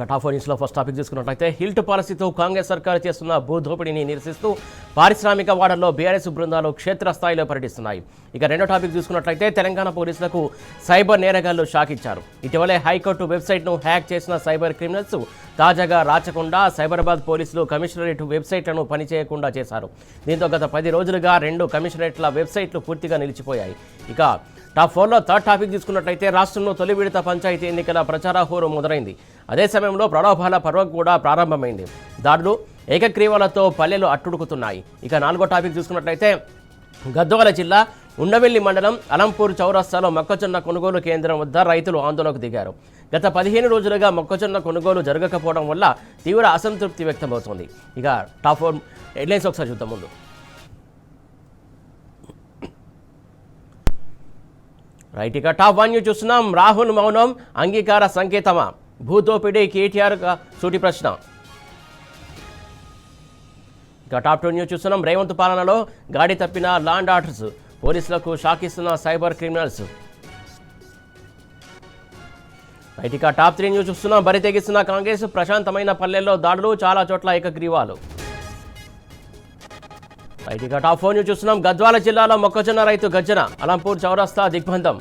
Top న్యూస్లో first topic చూసుకున్నట్లయితే HILT పాలసీతో కాంగ్రెస్ సర్కారు చేస్తున్న భూదోపిడీని నిరసిస్తూ పారిశ్రామిక వాడల్లో బీఆర్ఎస్ బృందాలు క్షేత్రస్థాయిలో పర్యటిస్తున్నాయి. ఇక రెండో టాపిక్ చూసుకున్నట్లయితే తెలంగాణ పోలీసులకు సైబర్ నేరగాళ్లు షాక్ ఇచ్చారు. ఇటీవలే హైకోర్టు వెబ్సైట్ను హ్యాక్ చేసిన సైబర్ క్రిమినల్స్ తాజాగా రాచకొండ, సైబరాబాద్ పోలీసులు కమిషనరేట్ వెబ్సైట్లను పనిచేయకుండా చేశారు. దీంతో గత 10 రోజులుగా 2 కమిషనరేట్ల వెబ్సైట్లు పూర్తిగా నిలిచిపోయాయి. ఇక టాప్ 4లో థర్డ్ టాపిక్ చూసుకున్నట్లయితే రాష్ట్రంలో తొలి విడత పంచాయతీ ఎన్నికల ప్రచార హోరు మొదలైంది. అదే సమయంలో ప్రలోభాల పర్వం కూడా ప్రారంభమైంది. దాడులు, ఏకగ్రీవాలతో పల్లెలు అట్టుడుకుతున్నాయి. ఇక 4గో టాపిక్ చూసుకున్నట్లయితే గద్వాల జిల్లా ఉండవెల్లి మండలం అలంపూర్ చౌరస్తాలో మొక్కజొన్న కొనుగోలు కేంద్రం వద్ద రైతులు ఆందోళనకు దిగారు. గత 15 రోజులుగా మొక్కజొన్న కొనుగోలు జరగకపోవడం వల్ల తీవ్ర అసంతృప్తి వ్యక్తమవుతోంది. ఇక టాప్ 4 హెడ్లైన్స్ ఒకసారి చూద్దాం. ముందు రైట్, ఇక టాప్ 1 న్యూస్ చూస్తున్నాం. రాహుల్ మౌనం అంగీకార సంకేతమా? భూదోపిడీ కేటీఆర్ సూటి ప్రశ్న. ఇక టాప్ 2 న్యూస్ చూస్తున్నాం. రేవంత్ పాలనలో గాడి తప్పిన లాండ్ ఆర్డర్స్, పోలీసులకు షాక్ ఇస్తున్న సైబర్ క్రిమినల్స్. రైట్, ఇక టాప్ 3 న్యూస్ చూస్తున్నాం. బరి తెగిస్తున్న కాంగ్రెస్, ప్రశాంతమైన పల్లెల్లో దాడులు, చాలా చోట్ల ఏకగ్రీవాలు. రైట్, ఇక టాప్ 4 న్యూస్ చూస్తున్నాం. గద్వాల జిల్లాలో మొక్కజొన్న రైతు గర్జన, అలంపూర్ చౌరస్తా దిగ్బంధం.